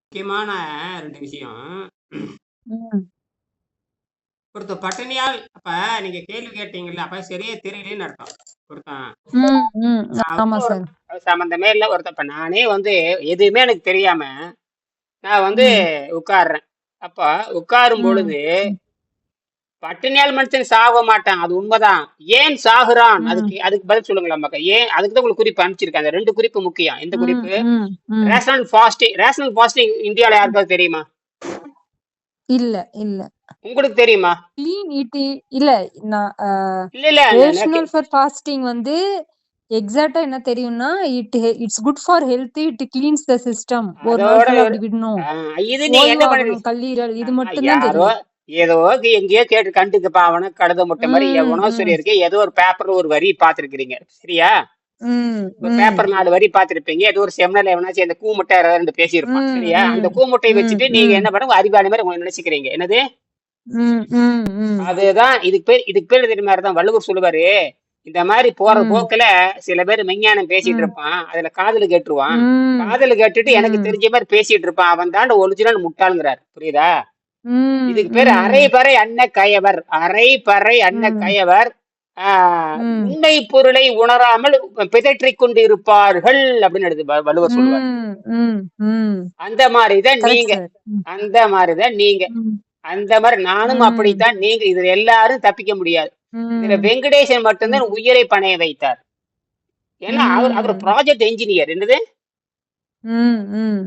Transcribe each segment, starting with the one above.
முக்கியமான 2 விஷயம். ம். ஒருத்தன் பட்டினியால் அப்ப நீங்க கேள்வி கேட்டீங்கல்ல, அப்ப சரியா தெரியலன்னு அர்த்தம். ஒருத்தன் ம், ம். நான் ஆமா வந்து ஒரு சார். சம்மந்தமே இல்ல ஒருத்தன் இப்ப நானே வந்து எதுவுமே எனக்கு தெரியாம, நான் வந்து ம், உட்கார்றேன். அப்ப உட்காரும் ம், பொழுது, ம், பட்டினியால் மனுஷன் சாக மாட்டான். அது உண்மதான். ஏன் சாகுறான்? ம், அதுக்கு பதில் சொல்லுங்களேன் மக்கா. ஏன் அதுக்கு தான் உங்களுக்கு குறிப்பு அனுப்பிச்சிருக்கேன். அந்த 2 குறிப்பு முக்கியம். எந்த ம், குறிப்பு? ம், ம். ரேஷனல் ஃபாஸ்டிங் இந்தியால யாருக்காவது தெரியுமா? இல்ல, இல்ல. உங்களுக்கு தெரியுமா? கிளீன் ஈட்டிங் இல்ல. நான் இல்ல, இல்ல. ரேஷனல் ஃபார் ஃபாஸ்டிங் வந்து எக்ஸாக்ட்டா என்ன தெரியும்னா, it's good for health. It cleans the system. ஒரு நாள் அதோட ஃபுல்லா அப்படி விடணும். ஆ, இது நீங்க என்ன ஓய்வாகணும். பண்ணுவீங்க? கல்லீரல் இது மட்டும் தான் யாரோ தெரியும். ஏதோ எங்கேயோ கேட்டு கண்டுக்கு பாவன கழுத முட்டை மாதிரி ம், எவனோ ம், சொல்லியிருக்கு. ஏதோ ஒரு பேப்பர்ல ஒரு வரி பார்த்திருக்கிறீங்க. சரியா? ம், ஒரு ம், பேப்பர் 4 வரி பார்த்திருப்பீங்க. ஏதோ ஒரு செமினார்ல எவனாச்சும் அந்த கூமுட்டை யாராவது 2 பேசியிருப்பான். ம், சரியா? அந்த ம், கூமுட்டையை ம், வச்சுட்டு நீங்க ம், என்ன பண்ண அறிவாளி மாதிரி உங்களை நினைச்சுக்கிறீங்க. என்னது? ம், ம், ம், அதுதான் இதுக்கு பேர் தெரியுமா தான் வள்ளுவர் சொல்லுவாரு. இந்த மாதிரி போற ம், போக்குல சில பேர் விஞ்ஞானம் பேசிட்டு ம், இருப்பான். அதுல காதுல கேட்டுருவான். ம், காதுல கேட்டுட்டு எனக்கு ம், தெரிஞ்ச மாதிரி பேசிட்டு இருப்பான். அவன் தாண்ட ஒரிஜினல் முட்டாளுங்கிறார். புரியுதா? ம், இதுக்கு பேரு ம், அரைபறை அன்ன கயவர். அரைபறை அன்ன ம், கயவர் ம், உண்மை பொருளை உணராமல் பிதற்றிக் கொண்டு இருப்பார்கள் அப்படின்னு வள்ளுவர் சொல்லுவார். ம், ம், ம். அந்த மாதிரிதான் கரெக்ட் நீங்க. சார். ம், அந்த மாதிரிதான் நீங்க. ம், அந்த மாதிரி நானும் ம், அப்படித்தான். நீங்க இதுல எல்லாரும் தப்பிக்க முடியாது. இதுல ம், வெங்கடேசன் ம், மட்டும்தான் உயிரை பணைய வைத்தார். ஏன்னா அவர் ம், ப்ராஜெக்ட் என்ஜினியர். என்னது? ம், ம்,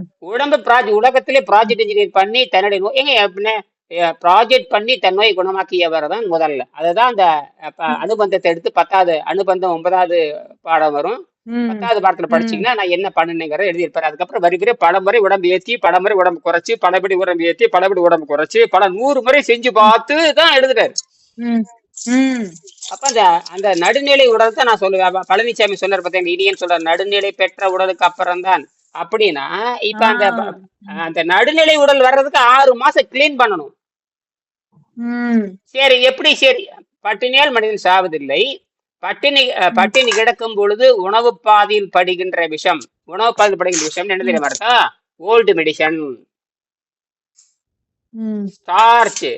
உலகத்திலே ப்ராஜெக்ட் இன்ஜினியர் பண்ணி தன்னுடைய ஏங்க அப்படின்னா ப்ராஜெக்ட் பண்ணி தன் நோயை குணமாக்கியவர் தான் முதல்ல. அதுதான் அந்த அனுபந்தத்தை எடுத்து 10வது அனுபந்தம் 9வது பாடம் வரும். ம், 10வது பாடத்துல ம், படிச்சீங்கன்னா நான் என்ன பண்ணுங்கிறத எழுதியிருப்பாரு. அதுக்கப்புறம் வரி பலமுறை உடம்பு ஏற்றி பலமுறை உடம்பு குறைச்சு பலபடி உடம்பு ஏற்றி பலபடி உடம்பு குறைச்சு பல 100 முறை செஞ்சு பார்த்து தான் எழுதுறாரு. ம், ம். அப்ப அந்த அந்த நடுநிலை உடல் தான் நான் சொல்லுவேன். பழனிசாமி சொன்னார் பார்த்தீங்க, இனியன் சொல்ற நடுநிலை பெற்ற உடலுக்கு அப்புறம் தான் அப்படின்னா. இப்ப அந்த ஆ. அந்த நடுநிலை உடல் வர்றதுக்கு 6 மாசம் கிளீன் பண்ணணும். ம், சரி, எப்படி? சரி, பட்டினியால் மனிதன் சாவதில்லை. ம், பட்டினி கிடக்கும் பொழுது உணவு பாதையில் படுகின்ற விஷம். உணவு பாதையில் படுகின்ற விஷம் என்ன ம், தெரியுமா இருக்கா? ஓல்டு மெடிசன், ம், ஸ்டார்ச்,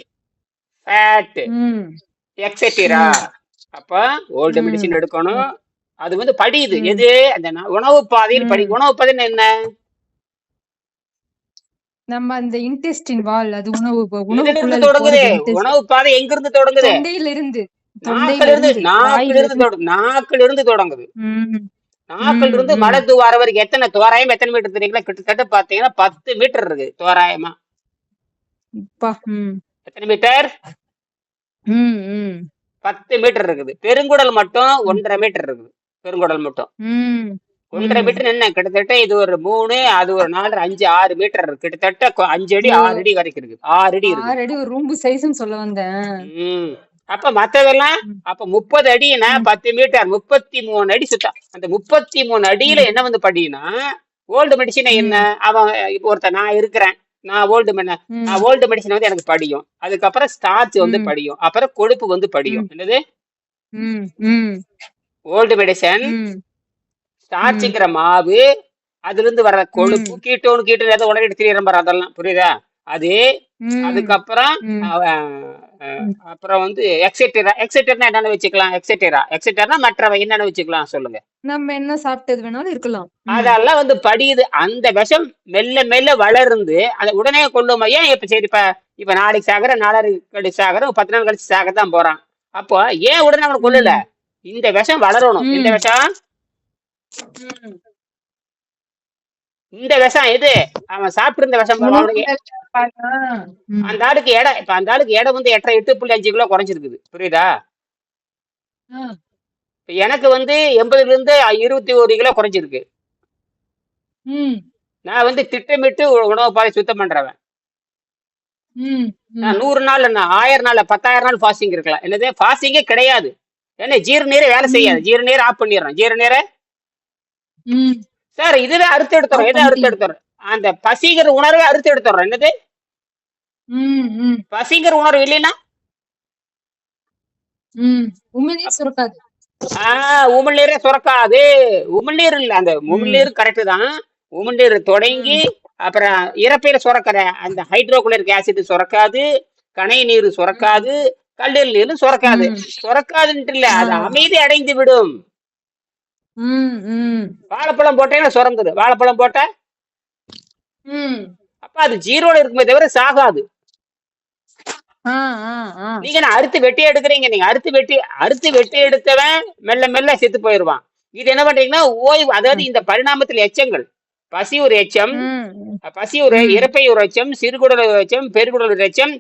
ஃபேட், ம், எக்ஸெட்டிரா. ம், அப்ப ஓல்டு ம், மெடிசன் எடுக்கணும். அது வந்து படியுது. ம், எது? அந்த உணவு பாதையில் ம். உணவு பாதைன்னு என்ன? நம்ம அந்த இன்டெஸ்டின் வால் அது உணவு எதுல இருந்து குழல் தொடங்குது? போறது இன்டெஸ்ட் உணவு பாதை எங்க இருந்து தொடங்குது? தொண்டையிலிருந்து நாக்கிலிருந்து. தொண்டையிலிருந்து வாயிலிருந்து. நாக்கிலிருந்து தொடங்குது. ம், நாக்கில் ம், இருந்து மலை ம். துவாரம் வரைக்கும் எத்தனை மீட்டர் தெரியுங்களா? கிட்டத்தட்ட பாத்தீங்கன்னா 10 மீட்டர் இருக்கு தோராயமா. அப்பா. ம், எத்தனை மீட்டர்? ம், ம், 10 மீட்டர் இருக்குது. பெருங்குடல் மட்டும் ம், 1.5 மீட்டர் இருக்குது. பெருங்குடல் மட்டும் ம், 1.5 ம். மீட்டர். என்ன கிட்டத்தட்ட இது ஒரு 3, அது ஒரு 4, 5, 6 மீட்டர் இருக்கு. கிட்டத்தட்ட 5 அடி ஓ, 6 அடி வரைக்கும் இருக்குது. 6 அடி இருக்குது. 6 அடி ஒரு ரூம்பு சைஸ்ன்னு சொல்ல வந்தேன். ம். அப்ப மத்ததெல்லாம் ம், அப்ப 30 அடினா ம், 10 மீட்டர் 33 அடி சுத்தம். அந்த 33 அடியில ம், என்ன வந்து படினா ஓல்டு மெடிசின் என்ன? ம், அவன் ஒருத்தன் நான் இருக்கிறேன். ம், நான் ஓல்டு மெடிசின் வந்து எனக்கு படியும். அதுக்கப்புறம் ஸ்டார்ச் வந்து ம், படியும். அப்புறம் கொழுப்பு வந்து படியும். ம், என்னது? ம், ம், ஓல்டு மெடிசன், ம், ம், ஸ்டார்ச்ங்கிற மாவு, அதுல இருந்து வர்ற கொழுப்பு, ம், கீட்டோன் ஏதோ உடனே திரியற பாரு அதெல்லாம். புரியுதா? அது. ம், அதுக்கப்புறம் ம், ம். அப்புறம் வந்து எக்ஸெட்டர்னா என்னன்னு வச்சுக்கலாம்? எக்ஸெட்டர்னா மற்றவை என்னன்னு வச்சுக்கலாம் சொல்லுங்க. நம்ம என்ன சாப்பிட்டது வேணாலும் இருக்கலாம். ம். அதெல்லாம் வந்து படியுது. அந்த விஷம் மெல்ல மெல்ல வளர்ந்து அதை உடனே கொள்ளுமா? ஏன் இப்ப சரி இப்ப நாளைக்கு சாகர, நாளைக்கு கழிச்சு சாகர, 10 நாள் கழிச்சு சாகத்தான் போறான். அப்போ ஏன் உடனே அவனை கொல்லல? ம். இந்த விஷம் வளரணும். இந்த ம். விஷம். ம். இந்த விஷம் எது? அவன் சாப்பிட்டு இருந்த விஷம். அவனுடைய உணவுகள் பாருங்க. ம். அந்த ஆளுக்கு எடை இப்ப அந்த ஆளுக்கு எடை வந்து 8.5 கிலோ குறைஞ்சிருக்குது. புரியுதா? ஆ. இப்ப எனக்கு வந்து 80ல இருந்து 21 கிலோ குறைஞ்சிருக்கு. ம். நான் வந்து திட்டமிட்டு உணவு பாதை சுத்தம் பண்றவன். ம். ம். நான் 100 நாள் என்ன 1000 நாள் 10,000 நாள் ஃபாஸ்டிங் இருக்கலாம். என்னது? ஃபாஸ்டிங்கே கிடையாது. ஏன்னா ஜீரணீரை வேலை செய்யாது. ம். ஜீரணீரை ஆஃப் பண்ணிடுறோம். ஜீரணீரை ம். சார் இதுவே அறுத்து எடுத்துறோம். ஆஃப் எதை அறுத்து பண்ணிட்டீங்க. எடுத்துறோம்? அந்த பசிங்கிற உணர்வை அறுத்து எடுத்துறோம். என்னது? ம். ம். பசிங்கிற உணர்வு இல்லைன்னா ம். உமிழ்நீர் சுரக்காது. உமிழ்நீரே சுரக்காது. உமிழ்நீர் இல்ல. அந்த ம். உமிழ்நீர் கரெக்ட் தான். உமிழ்நீர் தொடங்கி ம். அப்புறம் இறப்பையில சுரக்கிற அந்த ஹைட்ரோகுளோரிக் ஆசிட் சுரக்காது, கணை நீர் சுரக்காது, கல்லீரல் நீரும் சுரக்காது. ம். சுரக்காதுன்ட்டு இல்ல, ஆ. அது அமைதி அடைந்து விடும். ம். ம். வாழைப்பழம் போட்டேன்னா சுரந்துது. வாழைப்பழம் போட்டா ம். அப்ப அது ஜீரோல இருக்குமே தவிர சாகாது. ஆ, ஆ, ஆ. நீங்க என்ன அறுத்து வெட்டி எடுக்குறீங்க. நீங்க அறுத்து வெட்டி எடுத்தவன் மெல்ல மெல்ல செத்து போயிருவான். இது என்ன பண்றீங்கன்னா ஓய்வு, அதாவது ம். இந்த பரிணாமத்தில் எச்சங்கள். பசி ஒரு எச்சம், ம். பசி ஒரு ம். இரைப்பை ஒரு எச்சம், சிறுகுடல் ஒரு எச்சம், பெருகுடல் ஒரு எச்சம்,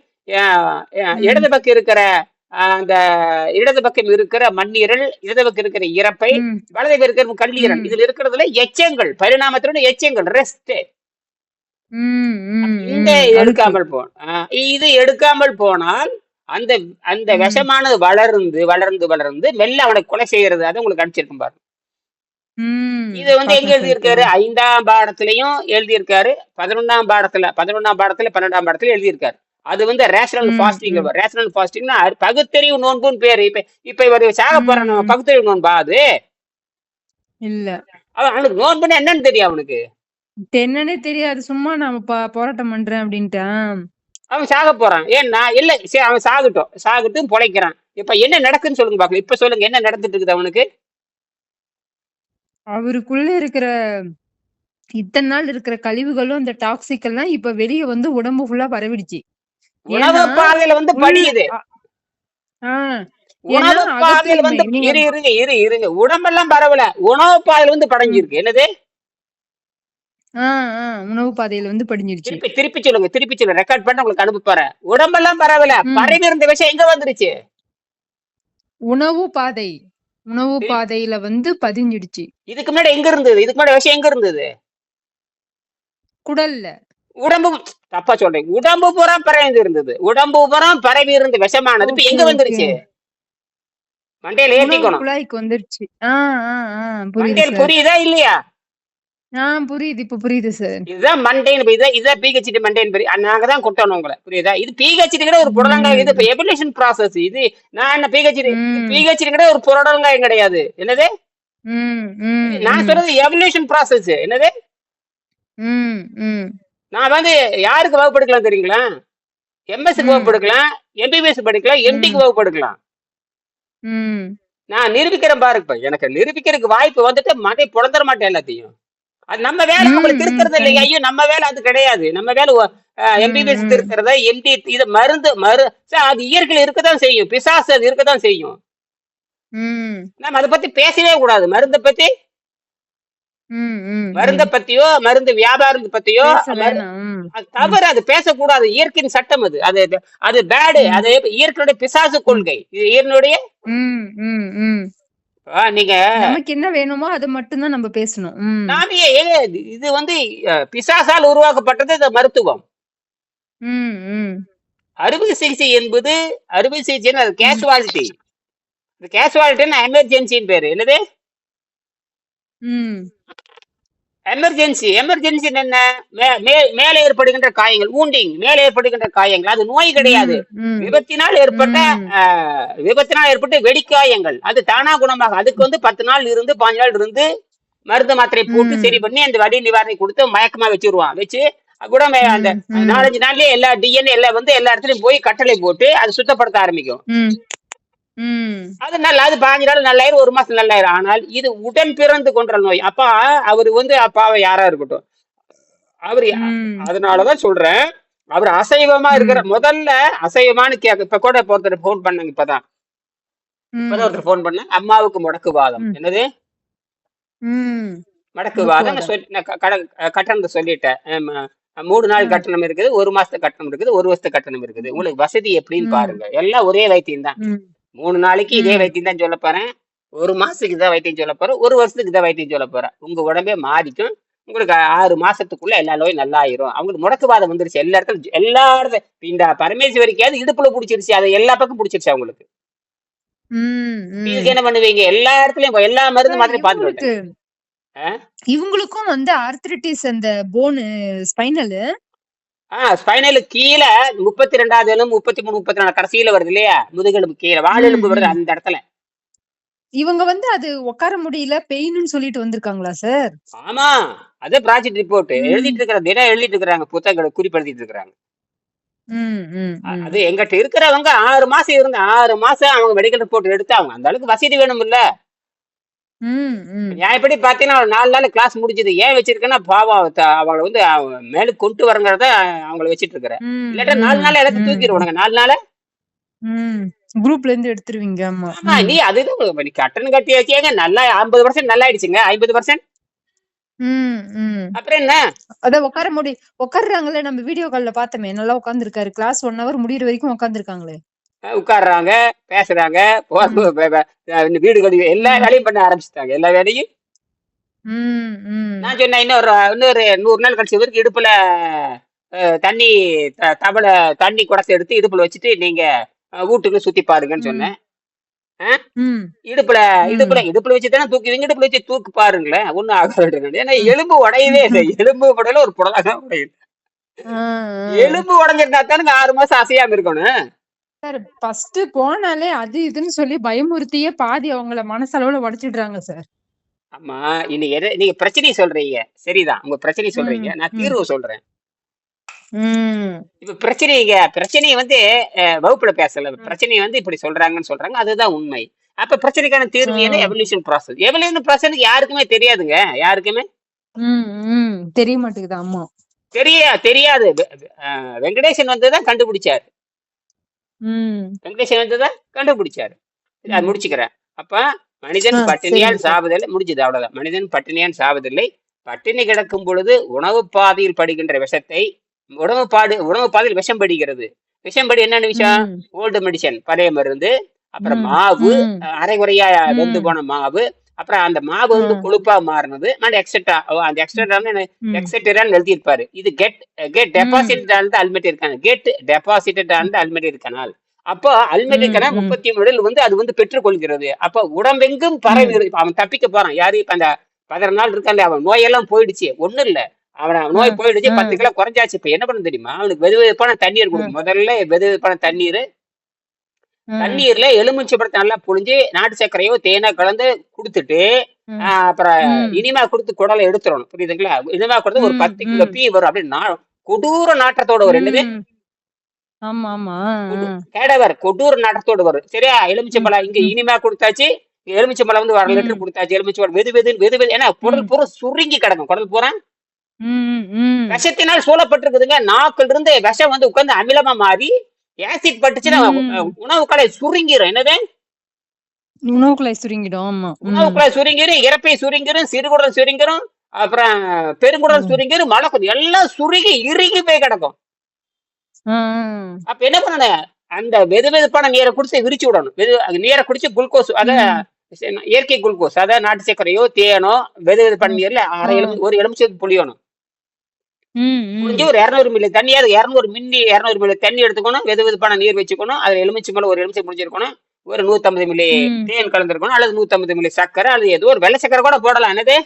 இடது ம். பக்கம் இருக்கிற அந்த இடது பக்கம் இருக்கிற மண்ணீரல், இடது பக்கம் இருக்கிற இரைப்பை, ம். வலது பக்கம் இருக்கிற கல்லீரல், ம். இதுல இருக்கிறதுல எச்சங்கள், பரிணாமத்தோட எச்சங்கள், ரெஸ்ட். ம். ம். இந்த ம். அழுக்கு. இது எடுக்காமல் போனால் அந்த அந்த ம். விஷமானது வளர்ந்து வளர்ந்து வளர்ந்து மெல்ல அவனை கொலை செய்யறது. அது உங்களுக்கு அடிச்சிருக்கும் பாருங்க. ம். இது வந்து எங்க பார்த்தேன் சார் எழுதியிருக்காரு? இப்பதான். 5ஆம் பாடத்திலையும் எழுதியிருக்காரு, 11ஆம் பாடத்துல 11ஆம் பாடத்துல 12ஆம் பாடத்துல எழுதியிருக்காரு. அது வந்து ரேஷனல் ம். ஃபாஸ்டிங். ம். ரேஷனல் ஃபாஸ்டிங்னா பகுத்தறிவு நோன்புன்னு பேரு. இப்ப இப்ப இவர் சாக போற ம். பகுத்தறிவு நோன்பா அது? இல்ல. அவனுக்கு நோன்புன்னு என்னன்னு தெரியும் அவனுக்கு? என்னன்னே தெரியாது. சும்மா நாம போராட்டம் பண்றேன் அப்படின்ட்டு. அவன் சாக போறான். ஏன்னா இல்ல சரி, அவன் சாகட்டும் பொழைக்கிறான். இப்ப என்ன நடக்குன்னு சொல்லுங்க பாக்கலாம். இப்ப சொல்லுங்க என்ன நடந்துட்டு இருக்குது அவனுக்கு? அவருக்குள்ள இருக்கிற இத்தன நாள் இருக்கிற கழிவுகளும், அந்த டாக்ஸிக் எல்லாம் இப்ப வெளிய வந்து உடம்பு ஃபுல்லா பரவிடுச்சு. உணவு ஏன்னா, பாதையில வந்து உள் படியுது. அ ஆ ஏன்னா உணவு பாதையில அகத்தூய்மை. வந்து நீங்க இருங்க. உடம்பெல்லாம் பரவல. உணவு பாதையில வந்து ம். படைஞ்சிருக்கு. என்னது? ஆ, ஆ. உணவு பாதையில வந்து படிஞ்சிருச்சு. திருப்பி சொல்லுங்க. ரெக்கார்ட் பண்ண உங்களுக்கு அனுப்ப போறேன். உடம்பெல்லாம் பரவல. ம். பரவி இருந்த விஷயம் எங்க வந்துருச்சு? உணவு பாதை. உணவு திருப்பி பாதையில வந்து பதிஞ்சிடுச்சு. இதுக்கு முன்னாடி எங்க இருந்தது? இதுக்கு முன்னாடி விஷயம் எங்க இருந்தது? குடல்ல. உடம்பு தப்பா சொல்றேன். உடம்பு பூரா பரவி இருந்தது. உடம்பு பூரா பரவி இருந்த விஷமானது இப்ப ஓகே, எங்க ஓகே. வந்துருச்சு? மண்டையில உணவு ஏத்திக்கணும். குழாய்க்கு வந்துருச்சு. ஆ, ஆ, ஆ. புரியுது மண்டையில் சார். புரியுதா இல்லையா? புரியுது. இப்ப புரியுது சார். இதுதான் மண்டைன்னு இதுதான் பிஹெச்டி மண்டைன்னு பெரிய நாங்க தான் கொட்டணும் உங்களை. புரியுதா? இது பிஹெச்டி கூட ஒரு புடலங்காய். இது ம். Evolution process. இது நான் என்ன பிஹெச்டி? இது ம். பிஹெச்டி கூட ஒரு புடலங்காயம் கிடையாது. என்னது? ம். இது ம். நான் ம். சொல்றது எவல்யூஷன் ப்ராசஸ். என்னது? ம். ம். நான் வந்து யாருக்கு வகுப்படுக்கலாம் தெரியுங்களா? எம்எஸ்க்கு ம். வகுப்படுக்கலாம், எம்பிபிஎஸ் படிக்கலாம், எம்டிக்கு ம். வகுப்படுக்கலாம். ம். நான் நிரூபிக்கிறேன் பாருங்க. இப்ப எனக்கு நிரூபிக்கிறதுக்கு வாய்ப்பு வந்துட்டு மண்டை புலந்தர மாட்டேன் எல்லாத்தையும். அது நம்ம வேலை அவங்களை ம். ம். திருத்துறது இல்லையா? ஐயோ நம்ம வேலை அது கிடையாது. நம்ம வேலை ம். எம்பிபிஎஸ் ம். திருத்துறத, எம்டி இது அது இயற்கையில் இருக்கத்தான் செய்யும். பிசாசு அது இருக்கத்தான் செய்யும். ம். நம்ம அதை பத்தி பேசவே கூடாது. ம். ம். மருந்த ம். பத்தியோ, மருந்து வியாபாரத்தை பத்தியோ, பேச வேணாம். ம். அது ம். தவறு. அது பேசக்கூடாது. இயற்கையின் சட்டம் அது. அது பேடு. ம். அது இயற்கையுடைய பிசாசு ம். கொள்கை. இது இயற்கையுடைய ம். ம். ம். நீங்க நமக்கு என்ன வேணுமோ அத மட்டும் தான் நம்ம பேசணும். ம். நாமே இது வந்து பிசாசால் உருவாக்கப்பட்டது இந்த மருத்துவம். ம். ம். அறுவை சிகிச்சை என்பது அறுவை சிகிச்சை ம். கேஷுவாலிட்டி. கேஷுவாலிட்டின்னா எமர்ஜென்சின்னு பேரு. என்னது? ம். எமர்ஜென்சி என்ன? மேலே ஏற்படுகின்ற காயங்கள், மேலே ஏற்படுகின்ற காயங்கள். அது நோய் கிடையாது. ம். ம். விபத்தினால் ஏற்பட்ட ம். வெடிக்காயங்கள். அது தானா குணமாக. அதுக்கு வந்து 10 நாள் இருந்து 15 நாள் இருந்து மருந்து மாத்திரை போட்டு சரி ம். பண்ணி அந்த வலி நிவாரணை கொடுத்து மயக்கமா வச்சிருவான். வச்சு கூட அந்த ம். ம். 4-5 நாள்லயே எல்லா டிஎன்ஏ எல்லாம் வந்து எல்லா இடத்துலயும் போய் கட்டளை போட்டு அது சுத்தப்படுத்த ஆரம்பிக்கும். ம். ம். அது நல்லா, அது 15 நாள் நல்லாயிரும், 1 மாசம் நல்லாயிரும். ஆனால் இது உடன் பிறந்து கொன்ற நோய். அப்ப அவரு வந்து அப்பாவை யாரா இருக்கட்டும், அவரு ம். அதனாலதான் சொல்றேன். அவர் அசைவமா இருக்கிற ம். முதல்ல அசைவமானு கேட்க. இப்ப கூட ஒருத்தர் போன் பண்ணாங்க. இப்பதான் ம். ஒருத்தர் போன் பண்ண, அம்மாவுக்கு முடக்குவாதம். ம். என்னது? ம். முடக்குவாதம். முடக்குவாதம். கட்டணத்தை சொல்லிட்டேன். 3 நாள் ம். கட்டணம் இருக்குது, 1 மாசத்து கட்டணம் இருக்குது, 1 வருஷத்து கட்டணம் இருக்குது. உங்களுக்கு வசதி எப்படின்னு ம். பாருங்க. எல்லாம் ஒரே வைத்தியம் தான். ம். 3 நாளைக்கு இதே ம். வைத்தியம் தான் சொல்ல போறேன். 1 மாசத்துக்கு இதான் வைத்தியம் சொல்ல போறேன். 1 வருஷத்துக்கு இதான் வைத்தியம் சொல்ல போறேன். உங்க உடம்பே மாறிக்கும். உங்களுக்கு 6 மாசத்துக்குள்ள எல்லா நோயும் நல்லா ஆயிரும். அவங்களுக்கு முடக்குவாதம் வந்துருச்சு எல்லா இடத்துல. இந்த பரமேஸ்வரிக்காவது இடுப்புல புடிச்சிருச்சு. அதை எல்லா பக்கம் புடிச்சிருச்சு அவங்களுக்கு. ம். இதுக்கு ம். என்ன பண்ணுவீங்க? எல்லா இடத்துலயும் எல்லா மருந்து சார் மாத்திரையும் பாத்துட்டு வந்துட்டேன். இவங்களுக்கும் வந்து ஆர்த்ரிட்டிஸ் அந்த போனு ஸ்பைனலு. ஸ்பைனலுக்கு கீழே 32வது எலும்பு, 33, 34 கடைசியில வருது இல்லையா? முதுகெலும்பு கீழே ம். வாழெலும்பு வருது ம். அந்த இடத்துல. இவங்க வந்து அது உட்கார முடியல பெயின்னு சொல்லிட்டு வந்திருக்காங்களா சார்? ஆமா, அது ப்ராஜெக்ட் ரிப்போர்ட் எழுதிட்டு ம். இருக்கிற தினம் எழுதிட்டு இருக்கிறாங்க, புத்தகங்களை குறிப்பெழுதிட்டு இருக்கிறாங்க. ம். ம். ம். அது எங்கிட்ட இருக்கிறவங்க 6 மாசம் இருந்த 6 மாசம் அவங்க மெடிக்கல் ரிப்போர்ட் எடுத்து அவங்க அந்த அளவுக்கு வசதி வேணும் இல்ல. ம். ம். எப்படி பாத்தீங்கன்னா ஒரு 4 நாள் கிளாஸ் முடிஞ்சது. ஏன் வச்சிருக்கேன்னா பாவம் அவங்களை வந்து மேலுக்கு கொண்டு வரங்கிறத அவங்கள வச்சிட்டு இருக்கிறேன். ம். இல்லாட்டா 4 ம். நாள் எல்லாத்தையும் ம். தூக்கிடுவானுங்க 4 நாள். ம். குரூப்ல இருந்து எடுத்துருவீங்க. ஆமா. ஆமா, நீ அதுதான் நீ கட்டணம் கட்டி வச்சேங்க நல்லா 50% நல்லா ஆயிடுச்சுங்க. 50% ம். ம். அப்புறம் என்ன? அதான் உட்கார்றாங்களே, நம்ம வீடியோ கால்ல பார்த்தோமே, நல்லா உட்கார்ந்துருக்காரு. கிளாஸ் 1 ஹவர் முடியிற வரைக்கும் உட்கார்ந்துருக்காங்களே. உட்கார்றாங்க, பேசுறாங்க, ம். வீடு கழுவி எல்லா ம். வேலையும் பண்ண ஆரம்பிச்சுட்டாங்க. எல்லா வேலையும் ம். ம். நான் சொன்னேன், இன்னொரு 100 நாள் கழிச்சு இவருக்கு இடுப்புல தண்ணி தவளை தண்ணி குடத்தை எடுத்து இடுப்புல வச்சுட்டு நீங்க வீட்டுக்குள்ள சுத்தி பாருங்கன்னு ம். சொன்னேன். ஆ? ம். இடுப்புல ம். இடுப்புல வச்சு தானே தூக்குவீங்க, இடுப்புல வச்சு தூக்கு பாருங்களேன், ஒண்ணும் ஆகாது. ஏன்னா எலும்பு உடையவே இல்லை, எலும்பு உடையில ஒரு புடலதான் உடையுது. ஆ, ஆ. எலும்பு உடைஞ்சிருந்தா தானுங்க 6 மாசம் அசையாம இருக்கணும். சார் ஃபர்ஸ்ட் போனாலே அது இதுன்னு சொல்லி பயமுறுத்தியே பாதி அவங்கள மனசளவுல உடைச்சிடுறாங்க சார். ஆமா, நீங்க பிரச்சனையை சொல்றீங்க, சரிதான், உங்க பிரச்சனையை சொல்றீங்க, ம். நான் ம். தீர்வு சொல்றேன். ம். இப்ப பிரச்சனையை வந்து வகுப்புல பேசல, ம். பிரச்சனையை வந்து இப்படி சொல்றாங்கன்னு சொல்றாங்க, அதுதான் உண்மை. அப்ப பிரச்சனைக்கான ஆ. தீர்வு என்ன? Evolution process. எவல்யூஷன் ப்ராசஸ் யாருக்குமே தெரியாதுங்க, யாருக்குமே ம். ம். தெரிய மாட்டேங்குது. ஆமா. தெரியாது. வெங்கடேசன் வந்துதான் கண்டுபிடிச்சாரு. ம். வெங்கடேசன் வந்துதான் கண்டுபிடிச்சாரு. அதை ம். முடிச்சுக்கிறேன். அப்ப மனிதன் சரிங்க பட்டினியால் சார். சாவதில்லை, முடிஞ்சது அவ்வளவுதான். மனிதன் பட்டினியால் சாவதில்லை. பட்டினி கிடக்கும் பொழுது உணவு பாதையில் படுகின்ற விஷத்தை உணவு பாதையில் விஷம் படுகிறது. விஷம் படி என்னன்னு விஷயம்? ம். ஓல்டு மெடிசன், பழைய மருந்து, அப்புறம் ம். மாவு, ம். அரைகுறையா வெந்து ம். போன மாவு, அப்புறம் அந்த மாவு வந்து ம். கொழுப்பா மாறினது, அந்த எக்ஸெட்ரா. அந்த எக்ஸெட்ரா ம். எக்ஸெட்ரான்னு எழுதியிருப்பாரு. இது கெட் ம். Deposited on the alimentary canal, get deposited on the alimentary canal. அப்போ அல்மெட்டிக் ம். கனால் ம். 33 வந்து அது வந்து பெற்றுக்கொள்கிறது. அப்ப உடம்பெங்கும் பரவி ம். அவன் தப்பிக்க போறான். யாரு? இப்ப அந்த 14 நாள் இருக்கான்ல, அவன் நோயெல்லாம் போயிடுச்சு, ஒண்ணும் இல்ல, அவன நோய் ம். போயிடுச்சு, 10 ம். கிலோ குறைஞ்சாச்சு. இப்ப என்ன பண்ண தெரியுமா? அவனுக்கு வெது வெதுப்பான தண்ணீர் ம். கொடுக்கும். முதல்ல வெது வெதுப்பான தண்ணீர், ம். தண்ணீர்ல எலுமிச்சை பழத்தை நல்லா புழிஞ்சு நாட்டு சர்க்கரையோ தேனோ கலந்து கொடுத்துட்டு, ம். அப்புறம் ம். இனிமா கொடுத்து குடலை எடுத்துடணும். புரியுதுங்களா? இனிமா கொடுத்து ஒரு ம். 10 கிலோ ம். பீ வரும். அப்படியே கொடூர நாட்டத்தோட வரும். என்னது? ம். ஆமா, ஆமா. கேடவர் கொடூர நாட்டத்தோட வரும். சரியா? ம். எலுமிச்சம்பழம் இங்க ம். இனிமா கொடுத்தாச்சு, எலுமிச்சம்பழம் வந்து 1/2 லிட்டர் ம். கொடுத்தாச்சு. எலுமிச்சம்பழம் வெது வெது வெது வெது, ஏன்னா குடல் ம். பூரா சுருங்கி கிடக்கும். குடல் பூரா ம். ம். விஷத்தினால் சூழப்பட்டிருக்குதுங்க. நாக்குல இருந்து விஷம் வந்து உட்கார்ந்து அமிலமா மாறி ஆசிட் பட்டுச்சுன்னா ம். உணவு கடை சுருங்கிரும். என்னது? உணவு குழாய் சுருங்கிடும். ஆமா. உணவு ம். குழாய் சுருங்கிரும், இறப்பை சுருங்கிரும், சிறுகுடல் சுருங்கிரும், அப்புறம் பெருங்குடல் ம். சுருங்கிரும், மலக்குடல் எல்லாம் சுருங்கி இறுகி போய் கிடக்கும். ஆ. அப்ப என்ன பண்ணணும்? அந்த வெது வெதுப்பான நீரை குடிச்சு விரிச்சு விடணும். நீரை குடிச்சு குளுக்கோஸ், அத ம். இயற்கை குளுக்கோஸ், அதாவது நாட்டு சர்க்கரையோ தேனோ வெது வெதுப்பான ம். நீர்ல ஆ. ஒரு எலுமிச்சை புளியணும். ம். புளிஞ்சு ம். ஒரு 200 மில்லி தண்ணி, அது 200 மில்லி தண்ணி எடுத்துக்கணும். வெது வெதுப்பான நீர் வச்சுக்கணும். அதுல எலுமிச்சை மேல ஒரு எலுமிச்சை புளிஞ்சிருக்கணும். ஒரு 150 மில்லி ம். தேன் கலந்துருக்கணும், அல்லது 150 மில்லி சர்க்கரை, அல்லது ஏதோ ஒரு வெள்ளை சர்க்கரை கூட போடலாம். என்னது?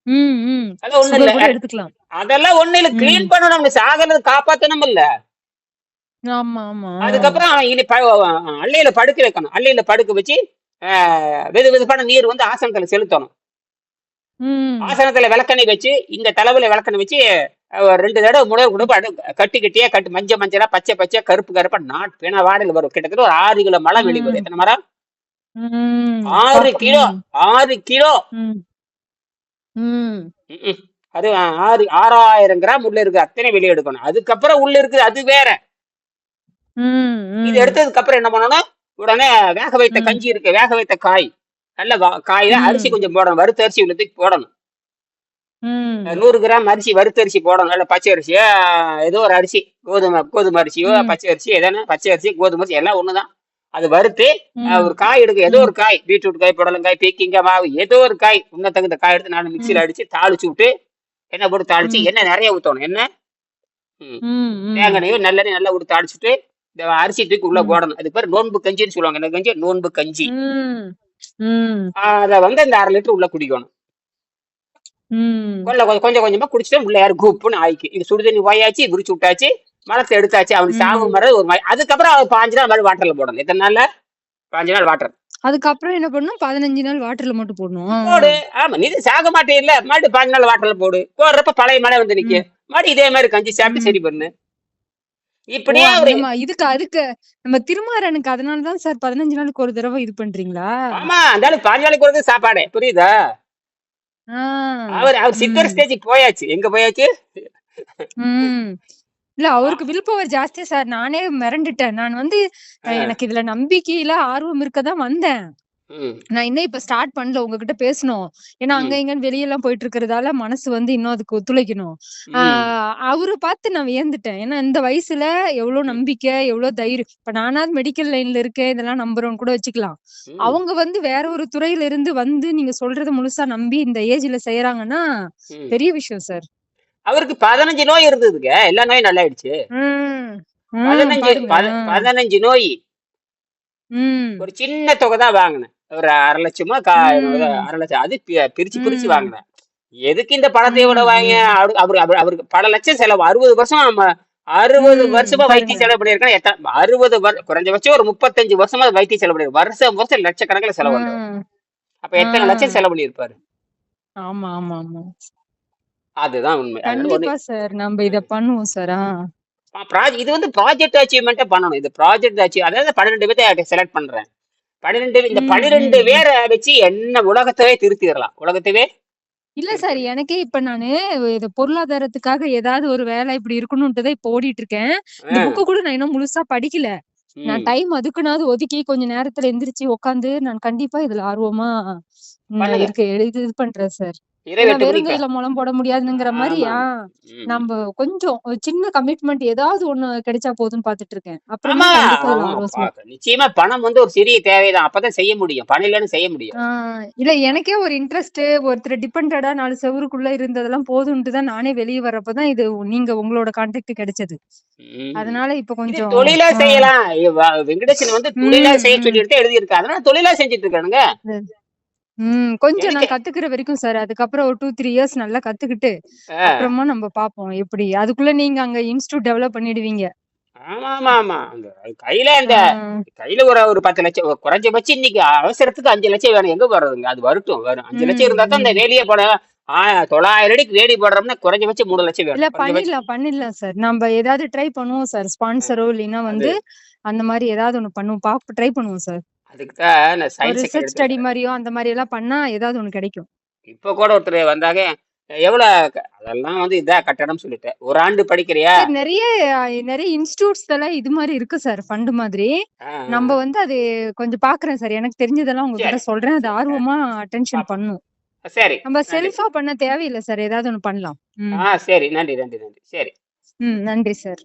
ம். ம். அது ஒண்ணு இல்ல. சுகர் கூட எடுத்துக்கலாம். அதெல்லாம் ஒண்ணு இல்ல, ம். கிளீன் பண்ணணும், நம்ம சாகறது காப்பாத்தணும் இல்ல. ஆமா, ஆமா. அதுக்கப்புறம் அவன் அள்ளையில படுக்க வைக்கணும். அள்ளையில படுக்க வச்சு வெது வெதுப்பான நீர் வந்து ஆசனத்துல செலுத்தணும். ம். ஆசனத்துல விளக்கெண்ணெய் வச்சு, இங்க தலைவில விளக்கெண்ணெய் வச்சு 2 தடவை முனவு கொடுப்பு கட்டி கட்டியா கட்டு, மஞ்சளா பச்சை பச்சையா கருப்பு கருப்பா பிண வாடல் வரும். கிட்டத்தட்ட ஒரு 6 கிலோ மலம் வெளிவரும். ம். எத்தனை மரம்? ம். 6 கிலோ. ம். 6 கிலோ. ம். ம். ம்ம். அது 6000 கிராம் உள்ள இருக்கு, அத்தனை வெளியே எடுக்கணும். அதுக்கப்புறம் உள்ள இருக்குது அது வேற. ம். இது ம். எடுத்ததுக்கு அப்புறம் என்ன பண்ணணும்? உடனே வேக வைத்த ம். கஞ்சி இருக்கு, வேக வைத்த காய், நல்ல காயில அரிசி ம். கொஞ்சம் போடணும், வறுத்த அரிசி உள்ள தூக்கி போடணும். ம். 100 கிராம் அரிசி, வறுத்த அரிசி போடணும். நல்ல பச்சை அரிசியா, ஏதோ ஒரு அரிசி, கோதுமை அரிசியோ, ம். பச்சை அரிசி, எதானே பச்சை அரிசி கோதுமை அரிசி எல்லாம் ஒண்ணுதான். அது வறுத்து ஒரு ம். காய் எடுக்க, ஏதோ ம். ஒரு காய், பீட்ரூட் காய், புடலங்காய், பீக்கிங்காய், மாவு, ஏதோ ஒரு காய், உன்ன தகுந்த காய் எடுத்து நான் மிக்சியில ம். அடிச்சு தாளிச்சு விட்டு, எண்ணெய் போட்டு தாளிச்சு, ம். எண்ணெய் நிறைய ஊத்தணும். எண்ணெய் ம். ம். தேங்காய் எண்ணெயோ நல்லெண்ணெய் நல்லா விட்டு தாளிச்சுட்டு இந்த அரிசி தூக்கி உள்ள ம். போடணும். அது பேர் நோன்பு கஞ்சின்னு சொல்லுவாங்க. என்ன கஞ்சி? நோன்பு கஞ்சி. ம். ம். அதை வந்து அந்த 1/2 லிட்டர் உள்ள குடிக்கணும். ம். கொஞ்சம் கொஞ்சமா குடிச்சிட்டு உள்ள யாரு கூப்புன்னு ஆயிக்கு. இது சுடுதண்ணி போயாச்சு, விரிச்சு விட்டாச்சு, மரத்தை எடுத்தாச்சு, அவனுக்கு சாவு ம். மரம் ஒரு மாதிரி. அதுக்கப்புறம் அவர் 5 நாள் மாதிரி வாட்டர்ல போடணும். எத்தனை நாள்ல? 5 நாள் வாட்டர் அதுக்கப்புறம் என்ன பண்ணணும்? 15 நாள் வாட்டர்ல மட்டும் போடணும். போடு. ஆமா, நீ சாக மாட்டே இல்ல, மறுபடியும் 15 நாள் வாட்டர்ல போடு. போடுறப்ப பழைய மழை வந்து நிக்க, ம். மறுபடியும் இதே மாதிரி கஞ்சி சாப்பிட்டு ம். சரி பண்ணு. ஓ! இப்படியே ஒரு அதுக்கு நம்ம திருமாறனுக்கு அதனால தான் சார் 15 நாளுக்கு ஒரு தடவ இது பண்றீங்களா? ஆமா, அந்த ஆளு 15 நாளைக்கு ஒரு சாப்பாடு புரியுதா? ஆ. அவர் சித்தர் ம். ஸ்டேஜுக்கு போயாச்சு. எங்க போயாச்சு? ம். இல்ல ஆ, அவருக்கு வில் பவர் ஜாஸ்தி சார். நானே மிரண்டுட்டேன். நான் வந்து ஆ, எனக்கு இதுல நம்பிக்கையில ஆர்வம் இருக்க தான் வந்தேன். ம், நான் இன்னும் இப்ப ஸ்டார்ட் பண்ணல உங்ககிட்ட பேசணும். ஏன்னா அங்க ம், இங்கன்னு வெளியலாம் போயிட்டு இருக்கிறதால மனசு வந்து இன்னும் அதுக்கு ஒத்துழைக்கணும். ஆ ம், அவர பார்த்து நான் வியந்துட்டேன். ஏன்னா இந்த வயசுல எவ்ளோ ம், நம்பிக்கை, எவ்ளோ தைரியம். இப்ப நானாவது மெடிக்கல் லைன்ல இருக்கேன். இதெல்லாம் நம்புறோம்னு கூட வச்சுக்கலாம். ம், அவங்க வந்து வேற ஒரு துறையில இருந்து வந்து நீங்க சொல்றத முழுசா நம்பி இந்த ஏஜ்ல செய்யறாங்கன்னா, ம். பெரிய விஷயம் சார். அவருக்கு 15 நோய் இருந்ததுங்க. எல்லா நோயும் நல்லாயிடுச்சு. ம். ம். 15 பாருங்க. 15 நோய். ம். ஒரு சின்ன தொகை தான் வாங்குனேன். ஒரு 1,50,000 ம். 1,00,000 அது பிரிச்சு பிரிச்சு ம். வாங்குனேன். எதுக்கு இந்த பணத்தை இவ்வளவு ம். வாங்கி ம். அவருக்கு பல லட்சம் செலவு. 60 வருஷம் 60 வருஷமா பாருங்க. வைத்திய செலவு பண்ணியிருக்கேன். 60 குறைஞ்சபட்சம் ஒரு 35 வருஷமா வைத்திய செலவு பண்ணிருக்காரு. வருஷம் வருஷம் லட்சக்கணக்கில் செலவு பண்றாரு. ம். அப்ப ஆ. எத்தனை லட்சம் செலவு பண்ணியிருப்பாரு? ஆமா, ஆமா, ஆமா. அதுதான் உண்மை. அதனால ஒண்ணு கண்டிப்பா சார். நம்ப இத பண்ணுவோம் சார். இது வந்து ப்ராஜெக்ட் அச்சீவ்மெண்ட்டா பண்ணணும். இது ப்ராஜெக்ட் அதாவது 12 பேத்தை செலக்ட் பண்றேன். 12 ம். பேரை வச்சு என்ன உலகத்தவே திருத்திடலாம். உலகத்தவே இல்ல சார். திருத்திடலாம். எனக்கே இப்ப நானு இது பொருளாதாரத்துக்காக ஏதாவது ஒரு வேலை இப்படி இருக்கணும்ன்ட்டு தான் இப்ப ஓடிட்டு இருக்கேன். இந்த ஆ, புக்க கூட நான் இன்னும் முழுசா படிக்கல. நான் ம். டைம் அதுக்குன்னாவது ஒதுக்கி கொஞ்ச நேரத்துல எந்திரிச்சு உட்காந்து நான் கண்டிப்பா இதுல ஆர்வமா பண்ணுங்க. இது பண்றேன் சார். ஏன்னா வெறும் நிறைவேற்ற கையில முழம் போட முடியாதுங்கிற மாரி, ஆமா, ஆமா. ம். நம்ப கொஞ்சம் ஒரு சின்ன கமிட்மெண்ட் ஏதாவது ஒண்ணு கிடைச்சா போதும்ன்னு பாத்துட்டு இருக்கேன். ஆமா, அப்புறமா கண்டிப்பா இதுல ஆமா. ஆர்வம் நிச்சயமா பணம் வந்து ஒரு சிறிய தேவைதான். அப்பதான் செய்ய முடியும். பணம் இல்லன்னு செய்ய ஆ முடியாது. இல்ல எனக்கே ஒரு இன்ட்ரெஸ்ட் ஒருத்தர் டிபெண்டடா 4 செவுருக்குள்ள இருந்ததெல்லாம் போதும்ன்ட்டு தான் நானே வெளிய வர்றப்ப தான் இது நீங்க உங்களோட கான்டாக்ட் கிடைச்சது. ம். அதனால இப்ப இது கொஞ்சம் தொழிலா செய்யலாம். வெங்கடேசன் வந்து தொழிலா ம், செய்ய ம். சொல்லிட்டு எழுதியிருக்காரு. அதனால தொழிலா செஞ்சுட்டு இருக்கானுங்க. கொஞ்சம் எனக்கு நான் கத்துக்கிற வரைக்கும் சார். அதுக்கப்புறம் ஒரு 2, 3 இயர்ஸ் நல்லா கத்துக்கிட்டு, ஆ, அப்புறமா நம்ம பாப்போம் எப்படி. அதுக்குள்ள நீங்க அங்க இன்ஸ்டிடியூட் டெவலப் பண்ணிடுவீங்க. ஆமா. அந்த கையில ஆ. அந்த கையில ஒரு 10 லட்சம் குறைஞ்சபட்சம் இன்னைக்கு அவசரத்துக்கு 5 லட்சம் வேணும். எங்க போறதுங்க? அது வரும். 5 லட்சம் ம், இருந்தா தான் அந்த ம். வேலியே போட 900 அடிக்கு வேலி போடுறோம்னா குறைஞ்சபட்சம் 3 லட்சம் இல்ல வேணும். குறைஞ்சபட்சம். பண்ணிடலாம் சார். நம்ப ஏதாவது ட்ரை பண்ணுவோம் சார். ஸ்பான்சரோ இல்லைன்னா அது வந்து அந்த மாரி ஏதாவது ஒண்ணு பண்ணுவோம். ட்ரை பண்ணுவோம் சார். அதுக்கு தான் நான் ஒரு சயின்ஸ் செகண்ட் ரிசர்ச் ஸ்டடி எடுத்திருக்கிறேன். மாரியோ, அந்த மாரி எல்லாம் பண்ணா ஏதாவது ஒண்ணு கிடைக்கும். இப்ப கூட ஒருத்தர் வந்தாங்க. எவ்வளவு அதெல்லாம் வந்து இதா கட்டணம்னு சொல்லிட்டேன். ஒரு ஆண்டு படிக்கிறியா? சார் நெறைய இன்ஸ்டிடியூட்ஸ்லலாம் இது மாரி இருக்கு சார். ஃபண்ட் மாதிரி. ஆ, நம்ப வந்து அது கொஞ்சம் பார்க்குறேன் சார். எனக்கு தெரிஞ்சதெல்லாம் உங்ககிட்ட சரி, சொல்றேன். அது சரி. ஆர்வமா அட்டென்ஷன் பாப்போம். பண்ணும். சரி. நம்ம நன்றி. செல்ஃபா பண்ண தேவையில்ல சார். ஏதாவது ஒண்ணு பண்ணலாம். ம். சரி. நன்றி. சரி. ம். நன்றி சார்.